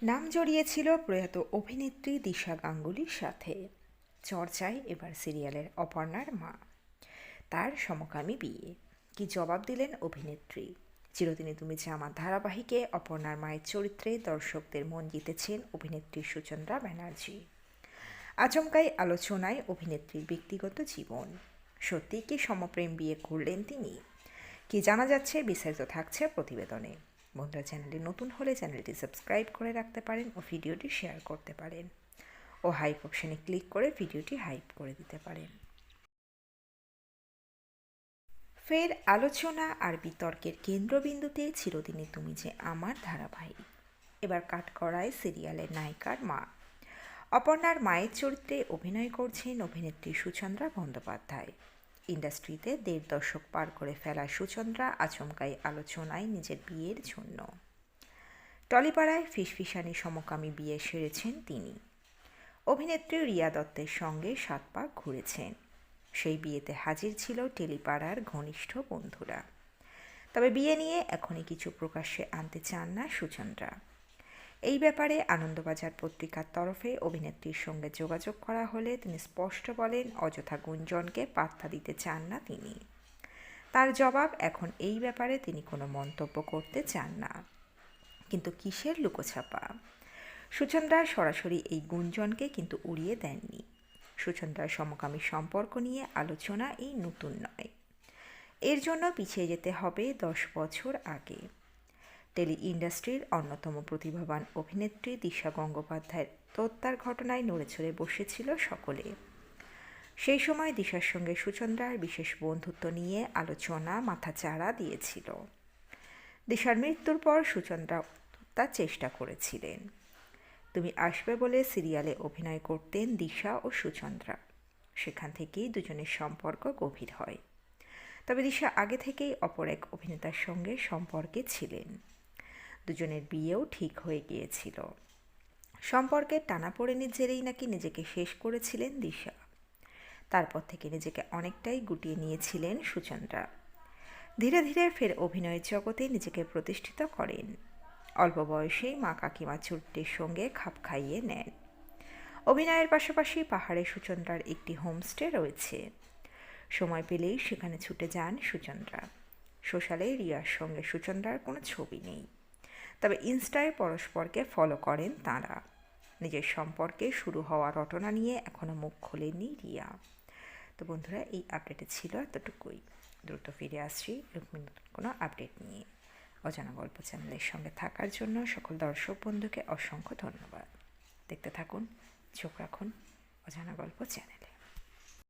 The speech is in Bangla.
নাম জড়িয়েছিল প্রয়াত অভিনেত্রী দিশা গাঙ্গুলির সাথে। চর্চায় এবার সিরিয়ালের অপর্ণার মা, তার সমকামী বিয়ে। কি জবাব দিলেন অভিনেত্রী? চিরদিনই তুমি যে আমার ধারাবাহিকে অপর্ণার মায়ের চরিত্রে দর্শকদের মন জিতেছেন অভিনেত্রী সুচন্দ্রা ব্যানার্জি। আচমকাই আলোচনায় অভিনেত্রীর ব্যক্তিগত জীবন। সত্যিই কি সমপ্রেম বিয়ে করলেন তিনি? কি জানা যাচ্ছে বিস্তারিত থাকছে প্রতিবেদনে। বন্ধুরা, চ্যানেলটি নতুন হলে চ্যানেলটি সাবস্ক্রাইব করে রাখতে পারেন ও ভিডিওটি শেয়ার করতে পারেন ও হাইপ অপশানে ক্লিক করে ভিডিওটি হাইপ করে দিতে পারেন। ফের আলোচনা আর বিতর্কের কেন্দ্রবিন্দুতে চিরদিনই তুমি যে আমার ধারাবাহিক। এবার কাঠগড়ায় সিরিয়ালের নায়িকার মা। অপর্ণার মায়ের চরিত্রে অভিনয় করছেন অভিনেত্রী সুচন্দ্রা বন্দ্যোপাধ্যায়। ইন্ডাস্ট্রিতে ১.৫ দশক পার করে ফেলা সুচন্দ্রা আচমকাই আলোচনায় নিজের বিয়ের জন্য। টলিপাড়ায় ফিসফিসানি সমকামী বিয়ে সেরেছেন তিনি। অভিনেত্রী রিয়া দত্তের সঙ্গে ৭ পাক ঘুরেছেন। সেই বিয়েতে হাজির ছিল টেলিপাড়ার ঘনিষ্ঠ বন্ধুরা। তবে বিয়ে নিয়ে এখনই কিছু প্রকাশ্যে আনতে চান না সুচন্দ্রা। এই ব্যাপারে আনন্দবাজার পত্রিকার তরফে অভিনেত্রীর সঙ্গে যোগাযোগ করা হলে তিনি স্পষ্ট বলেন, অযথা গুঞ্জনকে পাত্তা দিতে চান না তিনি। তার জবাব, এখন এই ব্যাপারে তিনি কোনো মন্তব্য করতে চান না। কিন্তু কিসের লুকোছাপা? সুচন্দ্রা সরাসরি এই গুঞ্জনকে কিন্তু উড়িয়ে দেননি। সুচন্দ্রার সমকামী সম্পর্ক নিয়ে আলোচনা এই নতুন নয়। এর জন্য পিছিয়ে যেতে হবে 10 বছর আগে। টেলি ইন্ডাস্ট্রির অন্যতম প্রতিভাবান অভিনেত্রী দিশা গঙ্গোপাধ্যায়ের হত্যার ঘটনায় নড়েচড়ে বসেছিল সকলে। সেই সময় দিশার সঙ্গে সুচন্দ্রার বিশেষ বন্ধুত্ব নিয়ে আলোচনা মাথাচাড়া দিয়েছিল। দিশার মৃত্যুর পর সুচন্দ্রা তার চেষ্টা করেছিলেন। তুমি আসবে বলে সিরিয়ালে অভিনয় করতেন দিশা ও সুচন্দ্রা। সেখান থেকেই দুজনের সম্পর্ক গভীর হয়। তবে দিশা আগে থেকেই অপর এক অভিনেতার সঙ্গে সম্পর্কে ছিলেন। দুজনের বিয়েও ঠিক হয়ে গিয়েছিল। সম্পর্কের টানাপোড়েনের জেরেই নাকি নিজেকে শেষ করেছিলেন দিশা। তারপর থেকে নিজেকে অনেকটাই গুটিয়ে নিয়েছিলেন সুচন্দ্রা। ধীরে ধীরে ফের অভিনয়ের জগতে নিজেকে প্রতিষ্ঠিত করেন। অল্প বয়সেই মা কাকিমা চরিত্রের সঙ্গে খাপ খাইয়ে নেন। অভিনয়ের পাশাপাশি পাহাড়ে সুচন্দ্রার একটি হোমস্টে রয়েছে। সময় পেলেই সেখানে ছুটে যান সুচন্দ্রা। সোশ্যালে রিয়ার সঙ্গে সুচন্দ্রার কোনো ছবি নেই, তবে ইনস্টায় পরস্পরকে ফলো করেন তাঁরা। নিজের সম্পর্কে শুরু হওয়া রটনা নিয়ে এখনও মুখ খোলেননি রিয়া। তো বন্ধুরা, এই আপডেটে ছিল এতটুকুই। দ্রুত ফিরে আসছি এরকম নতুন কোনো আপডেট নিয়ে। অজানা গল্প চ্যানেলের সঙ্গে থাকার জন্য সকল দর্শক বন্ধুকে অসংখ্য ধন্যবাদ। দেখতে থাকুন, চোখ রাখুন অজানা গল্প চ্যানেলে।